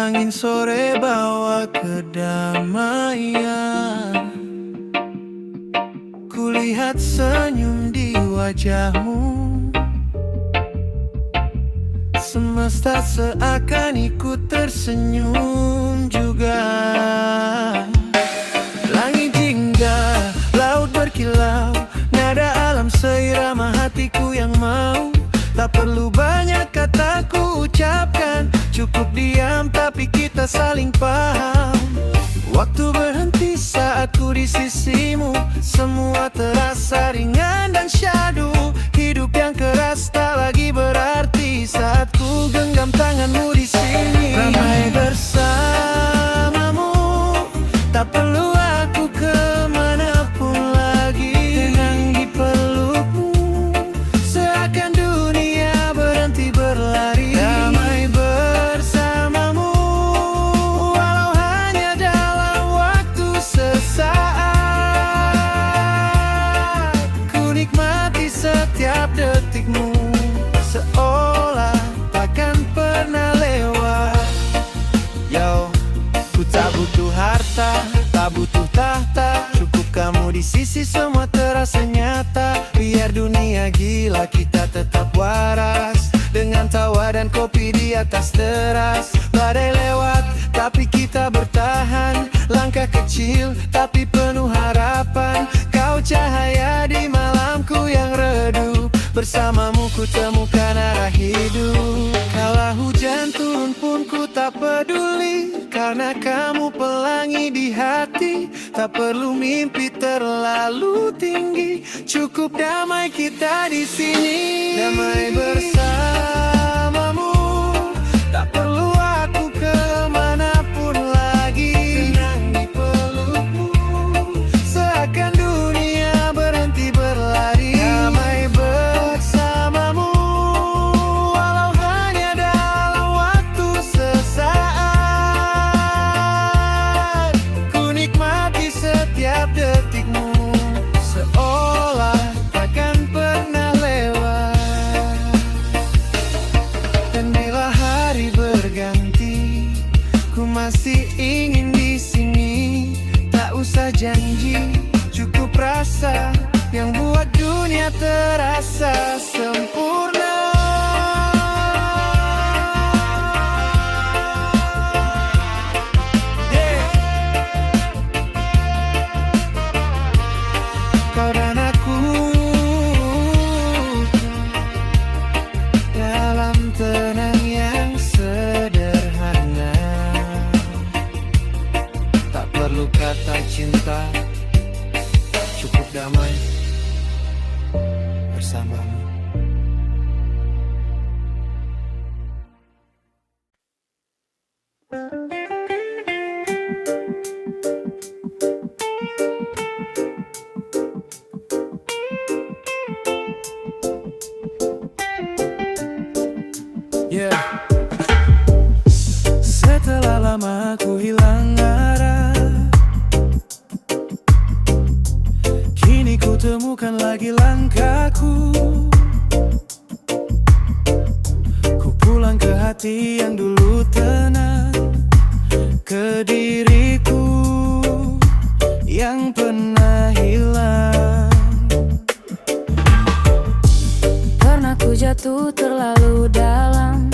Angin sore bawa kedamaian. Kulihat senyum di wajahmu. Semesta seakan ikut tersenyum juga. Langit jingga, laut berkilau, nada alam seirama hatiku yang mau. Tak perlu banyak kata ku ucapkan, cukup diam tapi kita saling paham. Waktu berhenti saat ku di sisimu, semua terasa ringan dan syahdu. Hidup yang keras tak lagi berarti saat ku genggam tanganmu di sini. Ramai bersamamu, tak perlu aku kemanapun lagi. Tenang di pelukmu, seakan dunia berhenti berlari. Damai bersamamu, walau hanya dalam waktu sesaat. Ku nikmati setiap detikmu, seolah takkan pernah lewat. Yo, ku tak butuh harta, tak butuh tahta, cukup kamu di sisi semua terasa nyata. Biar dunia gila kita tetap waras, dengan tawa dan kopi di atas teras. Badai lewat tapi kita bertahan, langkah kecil tapi penuh harapan. Kau cahaya di malamku yang redup, bersamamu ku temukan arah hidup. Kala hujan turun pun ku tak peduli, karena kamu pelangi di hati. Tak perlu mimpi terlalu tinggi, cukup damai kita di sini. Damai bersamamu, tak perlu aku kemanapun lagi. Tenang di pelukmu, seakan dunia berhenti berlari. Damai bersamamu, walau hanya dalam waktu sesaat. Ku nikmati setiap detikmu, seolah takkan pernah lewat. Dan bila hari berganti, ku masih ingin di sini. Tak usah janji, cukup rasa yang buat dunia terasa sempurna. Kau dan aku dalam tenang yang sederhana. Tak perlu kata cinta, cukup damai bersamamu. Yeah. Setelah lama ku hilang arah, kini ku temukan lagi langkahku. Ku pulang ke hati yang dulu tenang, ke diriku yang pernah hilang. Pernah ku jatuh terlalu dalam,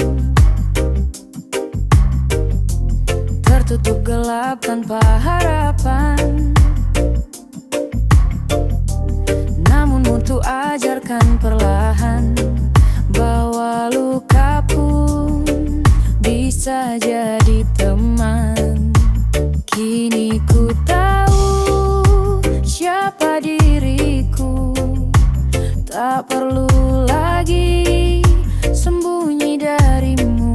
tertutup gelap tanpa harapan. Namun mutu ajarkan perlahan bahwa luka pun bisa jadi teman. Kini ku tahu siapa diriku, tak perlu lagi sembunyi darimu.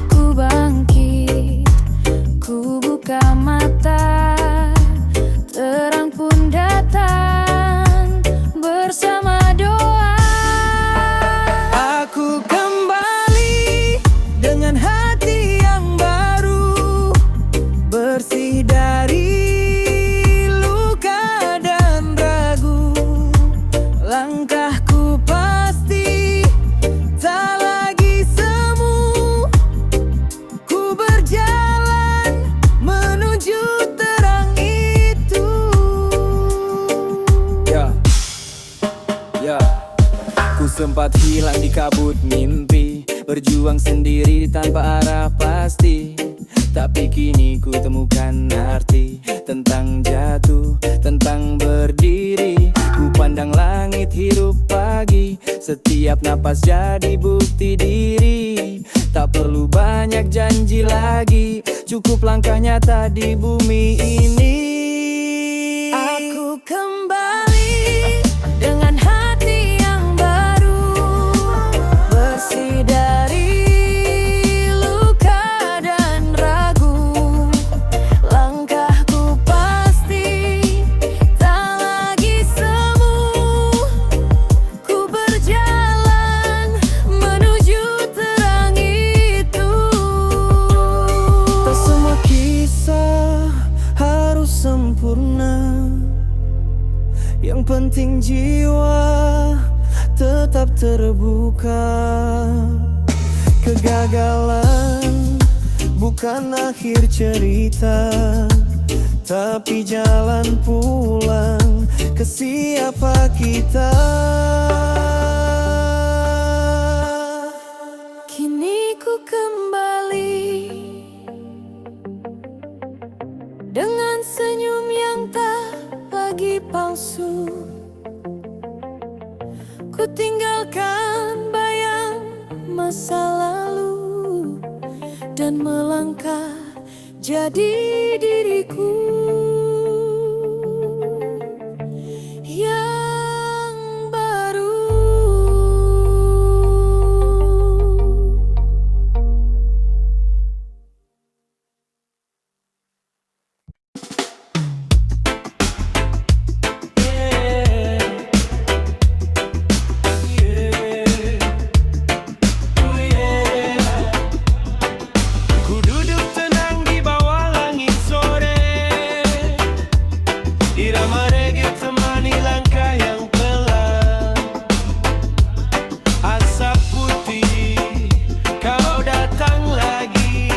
Ku bangkit, ku buka mata, terang pun datang bersama doa. Ku sempat hilang di kabut mimpi, berjuang sendiri tanpa arah pasti. Tapi kini ku temukan arti tentang jatuh, tentang berdiri. Ku pandang langit, hidup pagi, setiap napas jadi bukti diri. Tak perlu banyak janji lagi, cukup langkah nyata di bumi ini. Aku kembali dengan hati yang baru, bersih dari luka dan ragu. Langkahku pasti tak lagi semu. Ku berjalan menuju terang itu. Tak semua kisah harus sempurna, yang penting jiwa tetap terbuka. Kegagalan bukan akhir cerita, tapi jalan pulang ke siapa kita. Kini ku kembali dengan senyum yang tak lagi palsu. Ku tinggalkan bayang masa lalu dan melangkah jadi diriku yang baru. Ku duduk tenang di bawah langit sore, irama reggae temani langkah yang pelan. Asap putih kau datang lagi,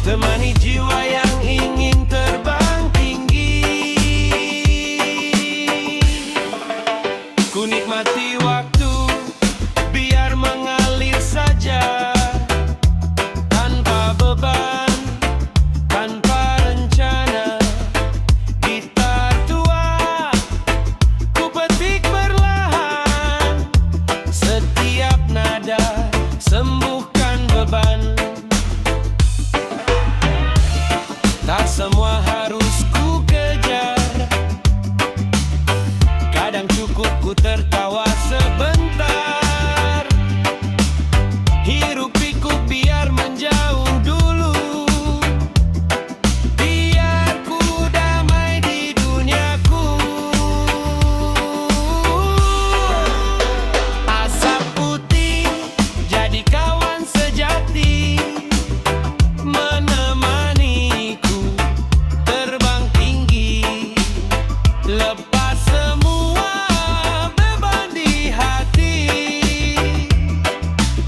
temani jiwa yang ingin terbang tinggi. Ku nikmati waktu biar mengalir saja, tanpa beban, tanpa rencana. Gitar tua ku petik perlahan, setiap nada sembuhkan beban. Tak semua harus ku kejar, kadang cukup ku tertawa sebentar. Hirup pikuk biar menjauh dulu, biar ku damai di duniaku. Asap putih jadi kawan sejati, menemaniku terbang tinggi. Lepas semua beban di hati,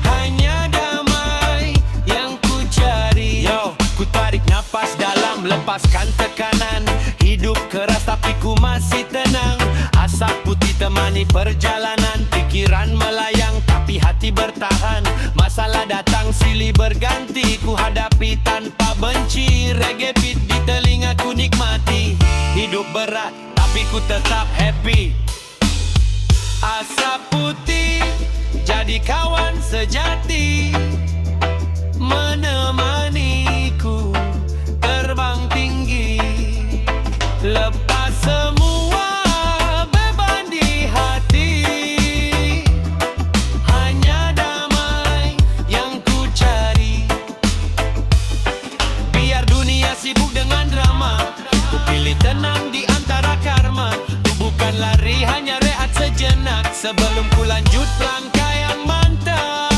hanya damai yang ku cari. Yo, ku tarik napas dalam, lepaskan tekanan. Hidup keras tapi ku masih tenang. Asap putih temani perjalanan, pikiran melayang tapi hati bertahan. Masalah datang silih berganti, ku hadapi tanpa benci. Reggae beat di telingaku nikmati. Hidup berat tapi ku tetap happy. Asap putih jadi kawan sejati, menemaniku terbang tinggi. Lepas semua beban di hati, hanya damai yang ku cari. Biar dunia sibuk dengan drama, ku pilih tenang di antara karma. Ku bukan lari, hanya rehat sejenak sebelum ku lanjut langkah yang mantap.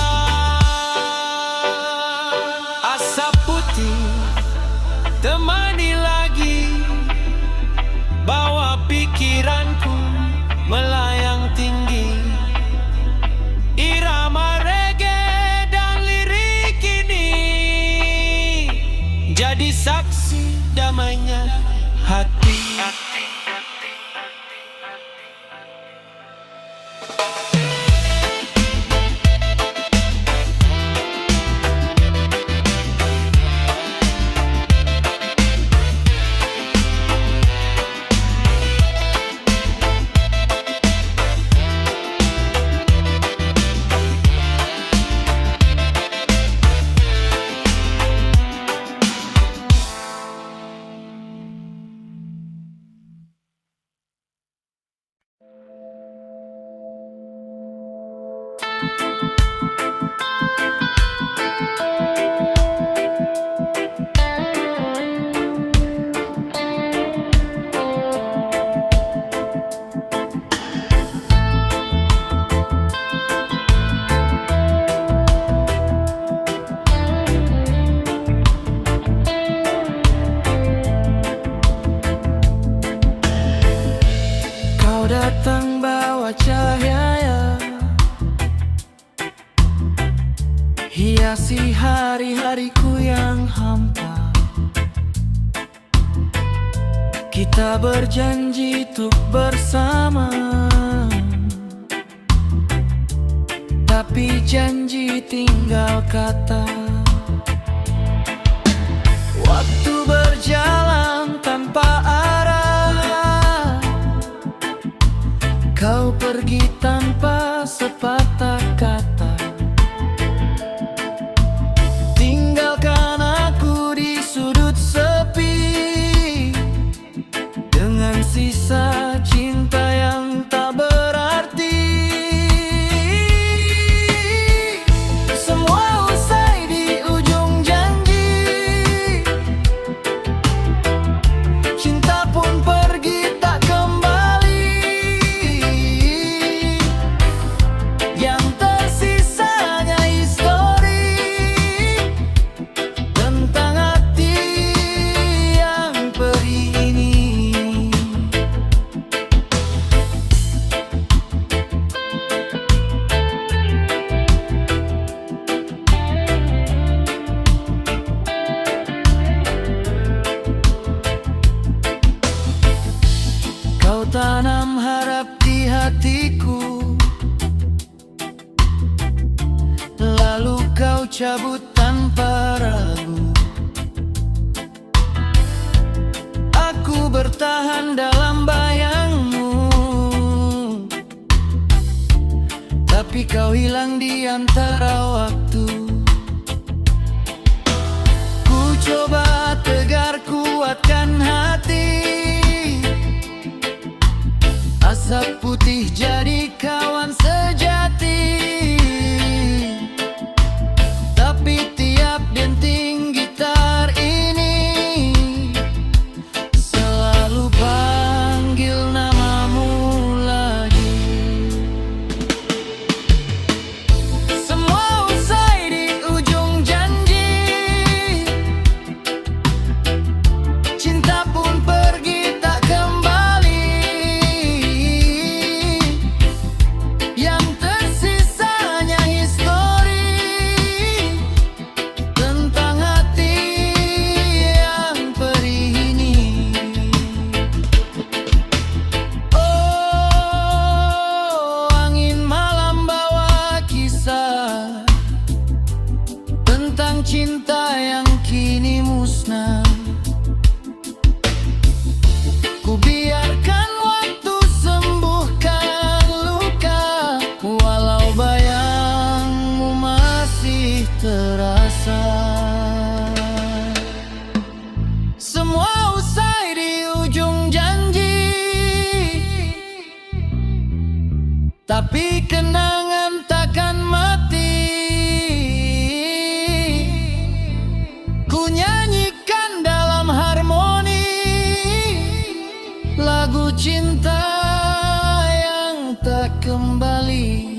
Asap putih temani lagi, bawa pikiranku melayang tinggi. Irama reggae dan lirik ini jadi saksi damainya hati. Kau datang bawa cahaya, hiasi hari-hariku yang hampa. Kita berjanji untuk bersama, tapi janji tinggal kata. Waktu berjalan tanpa arah, kau pergi tanpa sepatah kata. Tinggalkan aku di sudut sepi, dengan sisa cinta yang tak berarti. Semua usai di ujung janji, cinta pun pergi tak kembali. Yang tersisanya histori tentang hati yang perih ini. Kau tanam harap di hatiku, lalu kau cabut tanpa ragu. Aku bertahan dalam bayangmu, tapi kau hilang di antara waktu. Ku coba tegar kuatkan hati, asap putih jadi kawan sejati. Tapi tiap denting gitar ini selalu panggil namamu lagi. Semua usai di ujung janji, cinta pun pergi tak kembali. Yang tersisanya histori tentang hati yang perih ini. Oh, angin malam bawa kisah tentang cinta yang kini musnah. Ku biarkan waktu sembuhkan luka, walau bayangmu masih terasa. Semua usai di ujung janji, tapi kenangan takkan mati. Ku nyanyikan dalam harmoni lagu cinta yang tak kembali.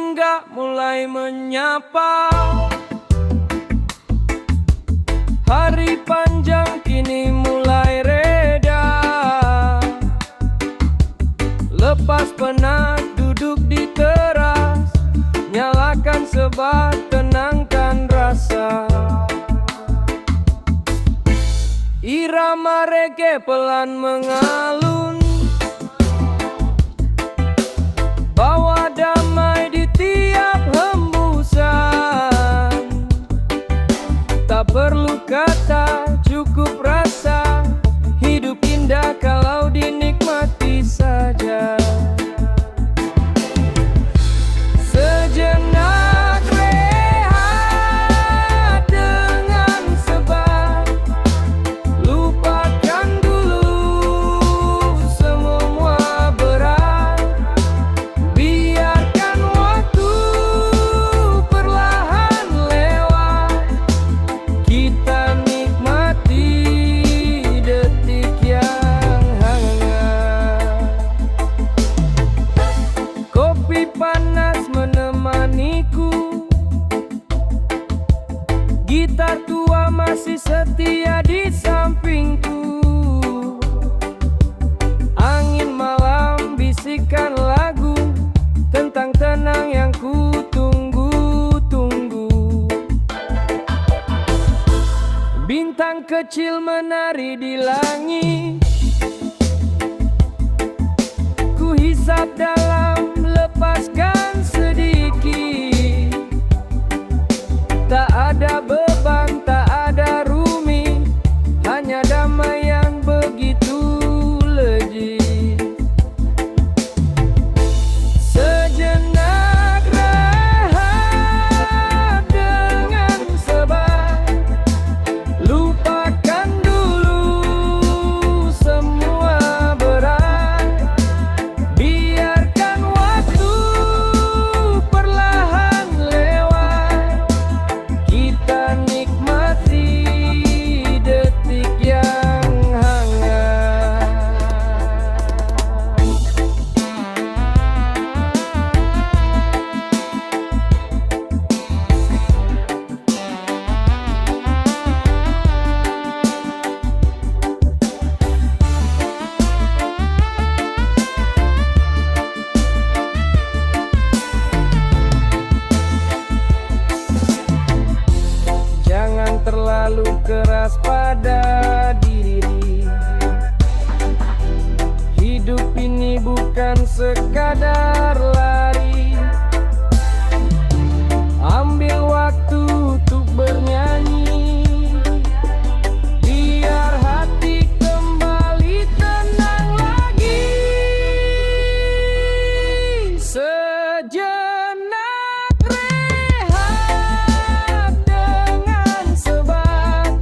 senja mulai menyapa. Hari panjang kini mulai reda. Lepas penat duduk di teras, nyalakan sebat, tenangkan rasa. Irama reggae pelan mengalun, bawa damai di tiap hembusan. Tak perlu kata, cukup rasa. Hidup indah kalau dinikmati saja. Sejenak rehat dengan sebat, lupakan dulu semua berat. Biarkan waktu perlahan lewat, kita nikmati detik yang hangat. Kopi panas menemaniku, gitar tua masih setia di sampingku. Angin malam bisikan lagu tentang tenang yang ku tunggu-tunggu. Bintang kecil menari di langit, ku hisap dalam, lepaskan sedikit. Tak ada beban, tak ada rumit, hanya damai yang begitu legit. Sejenak rehat dengan sebat, lupakan dulu semua berat. Biarkan waktu perlahan lewat, kita nikmati detik yang hangat. Jangan terlalu keras pada diri. Hidup ini bukan sekadar lari. Ambil waktu untuk bernyanyi, biar hati kembali tenang lagi. Sejenak rehat dengan sebat,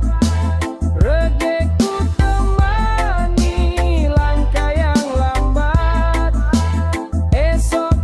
reggae ku temani langkah yang lambat. Esok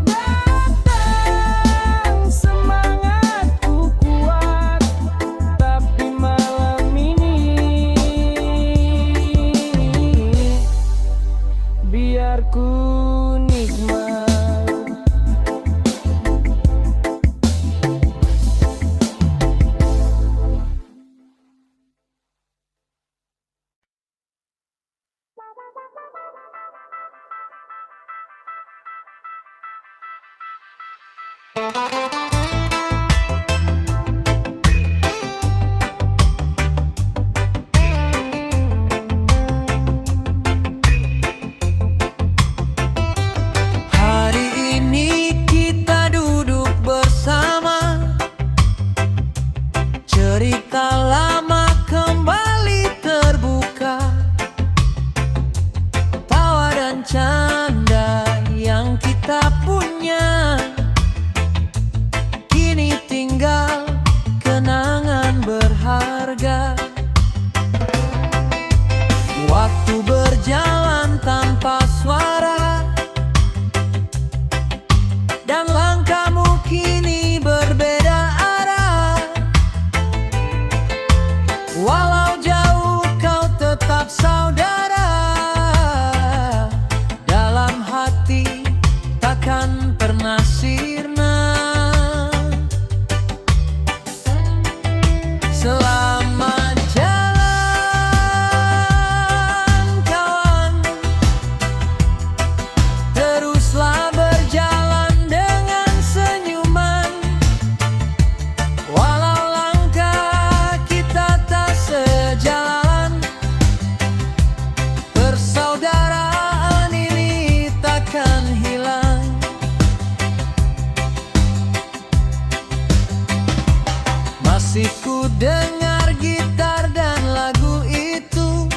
Masih ku dengar gitar dan lagu itu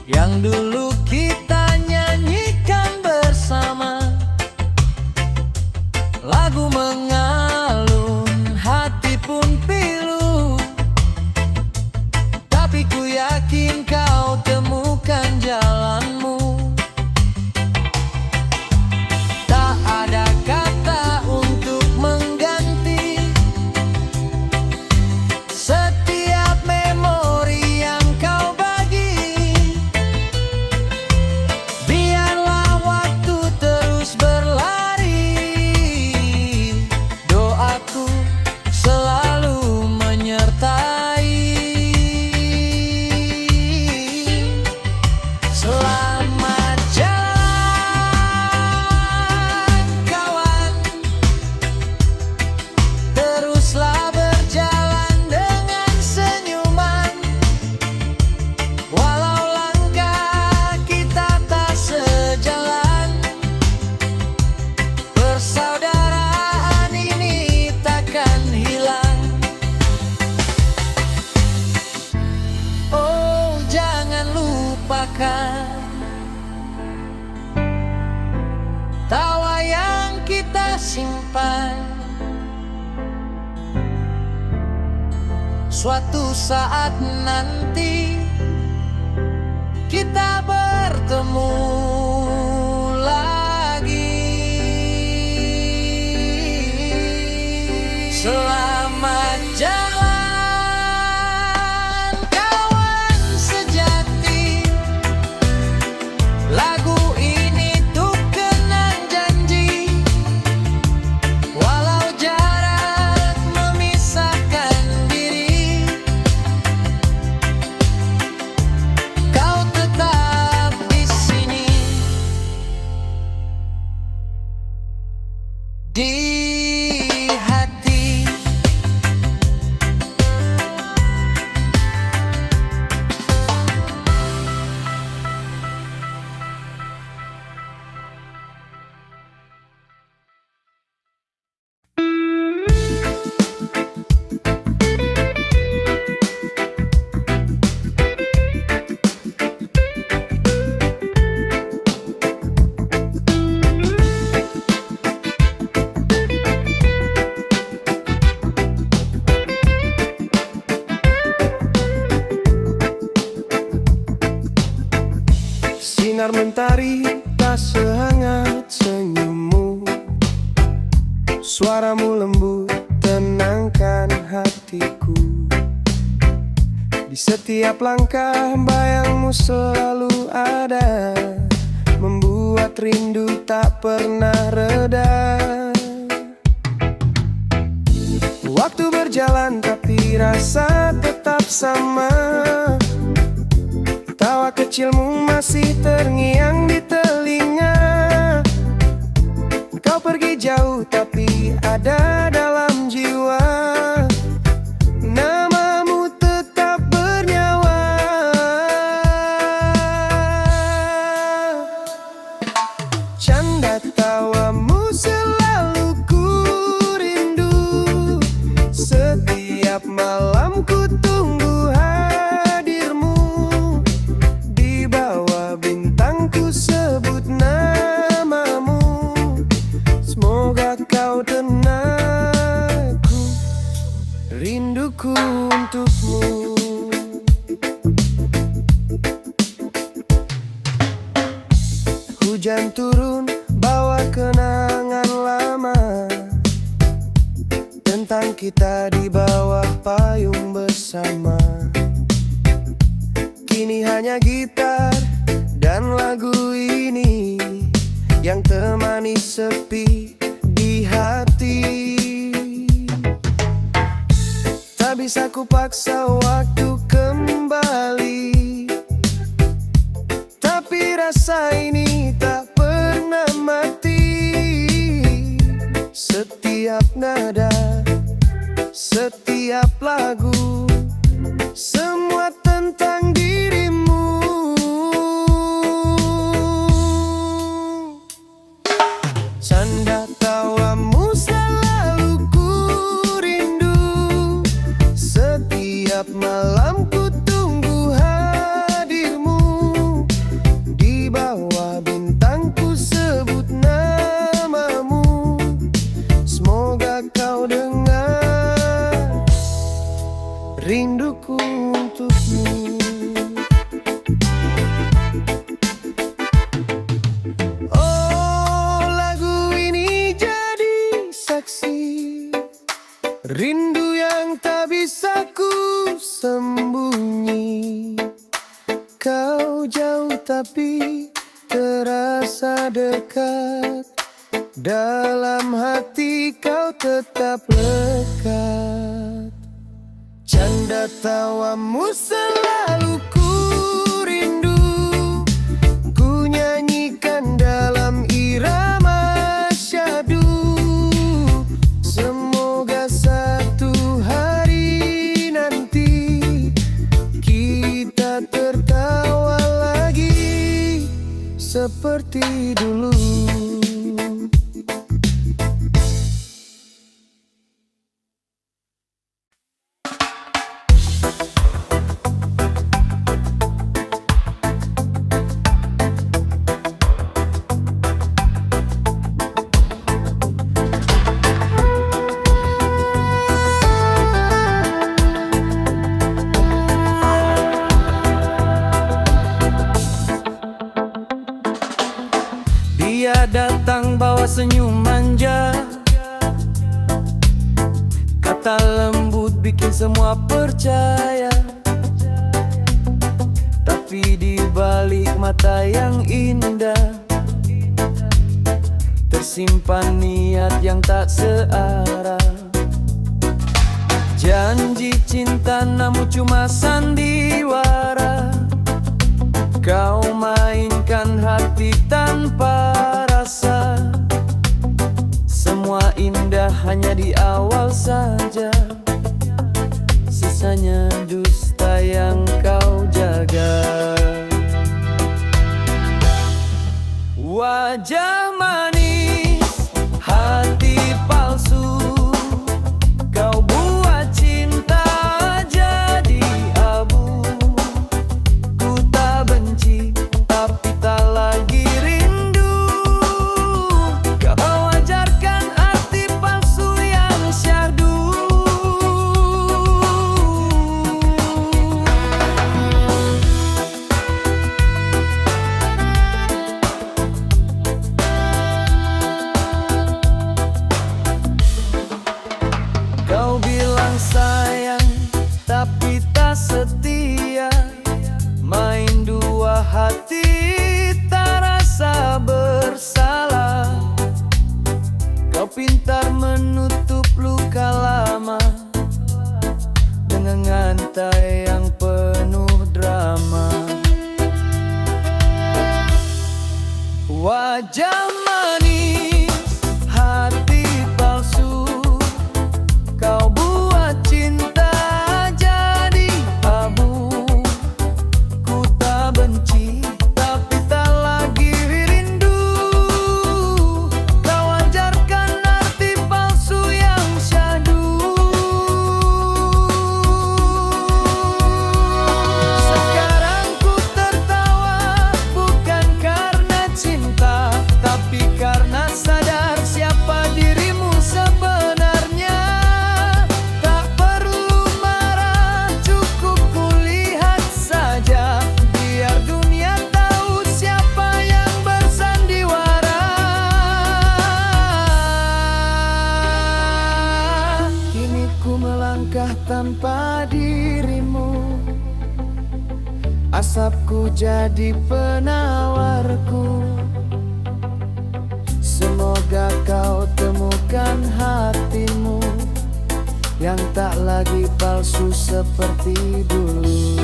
yang dulu kita nyanyikan bersama. Lagu mengalun, hati pun pilu, tapi ku yakin kau temukan jalanmu. Tak ada kata untuk mengganti setiap memori yang kau bagi. Biarlah waktu terus berlari, doaku selalu menyertai. Selamat jalan kawan, teruslah berjalan dengan senyuman. Walau langkah kita tak sejalan, persaudaraan ini takkan hilang. Oh, jangan lupakan tawa yang kita simpan. Suatu saat nanti kita bertemu lagi. Selamat jalan kawan sejati, lagu ini tuk kenang janji. Walau jarak memisahkan diri, kau tetap di sini, di hati. Sinar mentari tak sehangat senyummu, suaramu lembut tenangkan hatiku. Di setiap langkah bayangmu selalu ada, membuat rindu tak pernah reda. Waktu berjalan tapi rasa tetap sama, tawa kecilmu masih terngiang di telinga. Kau pergi jauh tapi ada dalam jiwa, namamu tetap bernyawa. Canda tawamu selalu ku rindu, setiap malam ku tunggu hadirmu. Di bawah bintang ku sebut namamu, semoga kau dan aku, rinduku untukmu. Hujan turun bawa kenangan lama, tentang kita di bawah payung bersama. Kini hanya gitar dan lagu ini yang temani sepi di hati. Tak bisa ku paksa waktu kembali, tapi rasa ini tak pernah mati. Setiap nada, setiap lagu, semua tentang dirimu. Canda tawamu selalu ku rindu, kau dengar rinduku untukmu. Oh, lagu ini jadi saksi rindu yang tak bisa ku sembunyi. Kau jauh tapi terasa dekat, dalam hati kau tetap lekat. Canda tawamu selalu ku rindu, ku nyanyikan dalam irama syahdu. Semoga satu hari nanti kita tertawa lagi seperti dulu. Dia datang bawa senyum manja, kata lembut bikin semua percaya. Tapi di balik mata yang indah tersimpan niat yang tak searah. Janji cinta namun cuma sandiwara, kau mainkan hati tanpa rasa. Semua indah hanya di awal saja, sisanya dusta yang kau jaga. Wajah manis, hati palsu, kau buat cinta jadi abu. Ku tak benci, tapi tak lagi rindu. Kau ajarkan arti palsu yang syahdu. Kau bilang sayang, tapi tak setia. Main dua hati, tak rasa bersalah. Kau pintar menutup luka lama dengan ngantai yang penuh drama. Wajah manis, hati palsu, kau buat cinta jadi abu. Ku tak benci, tapi tak lagi rindu. Kau ajarkan arti palsu yang syahdu. Sekarang ku tertawa bukan karena cinta, tapi karena sadar siapa dirimu sebenarnya. Tak perlu marah, cukup kulihat saja, biar dunia tahu siapa yang bersandiwara. Kini ku melangkah tanpa dirimu, asapku jadi penawarku. Semoga kau temukan hatimu yang tak lagi palsu seperti dulu.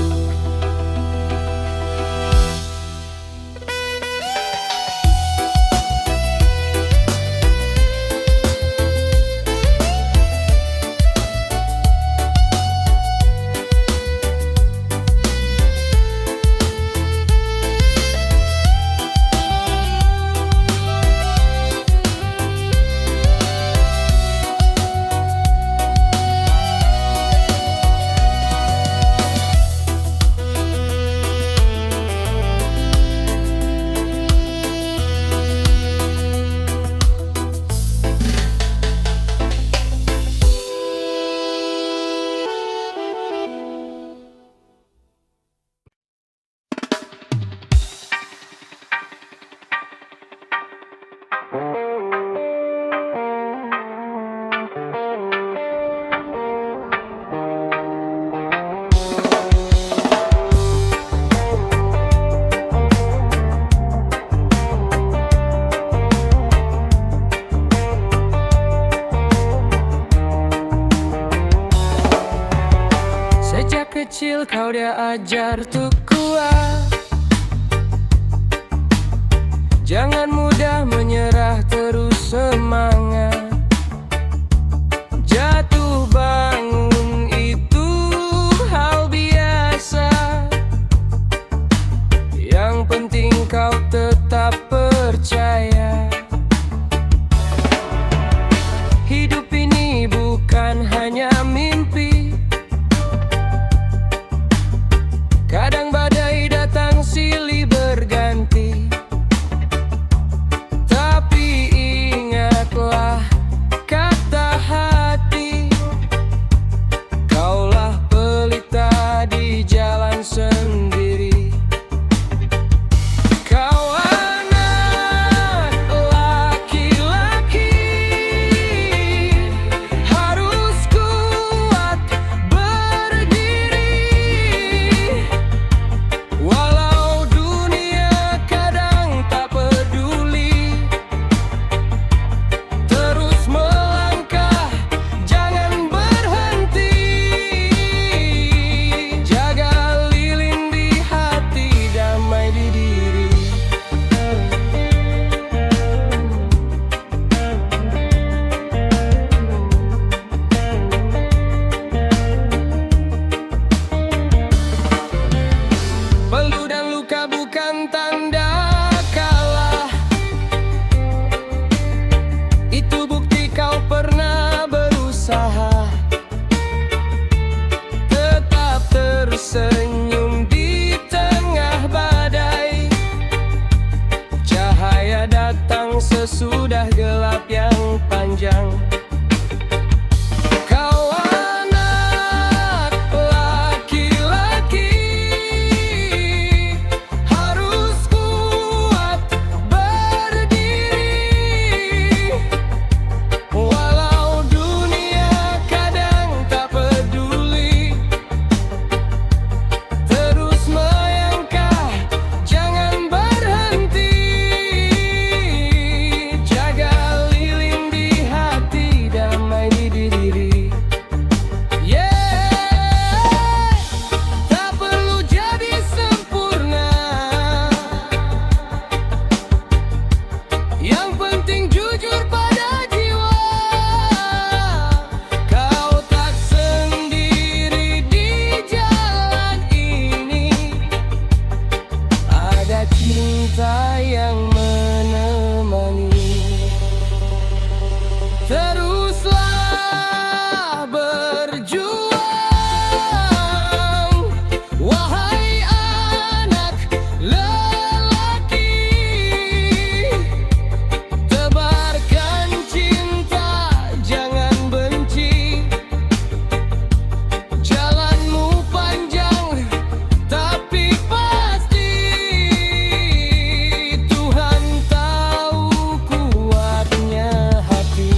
kecil kau dia ajar tuh kuat. Jangan mudah menyerah, terus semangat. Jatuh bangun itu hal biasa. Yang penting kau tetap percaya. Hidup ini bukan hanya mimpi. Kadang badai datang silih berganti. Tapi ingatlah kata hati, kaulah pelita di jalan sendiri. Kau anak laki-laki, harus kuat berdiri. Walau dunia kadang tak peduli, terus melangkah, jangan berhenti. Jaga lilin di hati, damai di diri. Peluh dan luka bukan tanda kalah. Itu bukti kau pernah berusaha. Tetap tersenyum di tengah badai. Cahaya datang sesudah gelap yang panjang. Kau anak laki-laki, harus kuat berdiri. Walau dunia kadang tak peduli, terus melangkah, jangan berhenti. Jaga lilin di hati, damai di diri. Tak perlu jadi sempurna, yang penting jujur pada jiwa. Kau tak sendiri di jalan ini, ada cinta yang menemani. Teruslah berjuang, wahai anak lelaki. Tebarkan cinta, jangan benci. Jalanmu panjang, tapi pasti. Tuhan tahu kuatnya hati.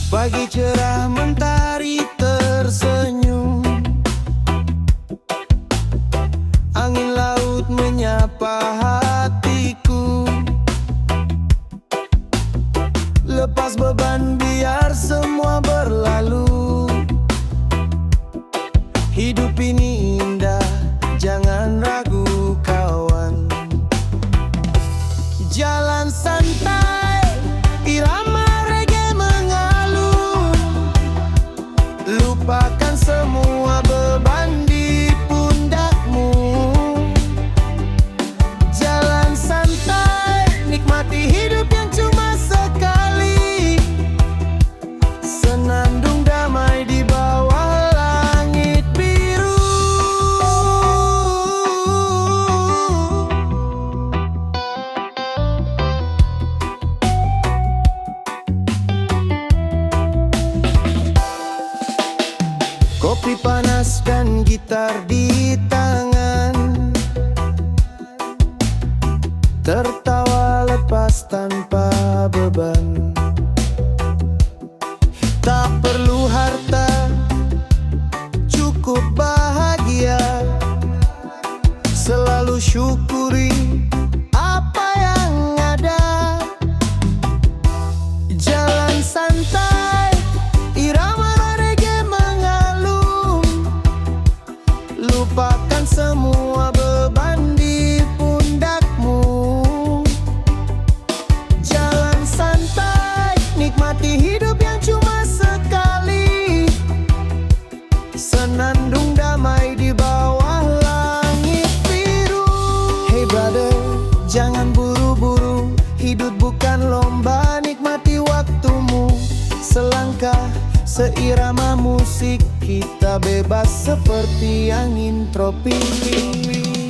Pagi cerah mentari tersenyum, angin laut menyapa hatiku. Lepas beban biar semua berlalu. Hidup ini indah, jangan ragu kawan. Jalan santai, irama reggae mengalun. Lupakan semua beban di pundakmu. Jalan santai, nikmati hidup yang cuma sekali. Senandung damai di bawah panas dan gitar di tangan, tertawa lepas tanpa beban. Tak perlu harta, cukup bahagia. Selalu syukuri apa yang ada. Jalan santai, irama reggae mengalun. Lupakan semua beban di pundakmu. Jalan santai, nikmati hidup yang cuma sekali. Senandung damai di bawah langit biru. Hey brother, jangan buru-buru. Hidup bukan lomba, nikmati waktumu. Selangkah seirama musik, kita bebas seperti angin tropis.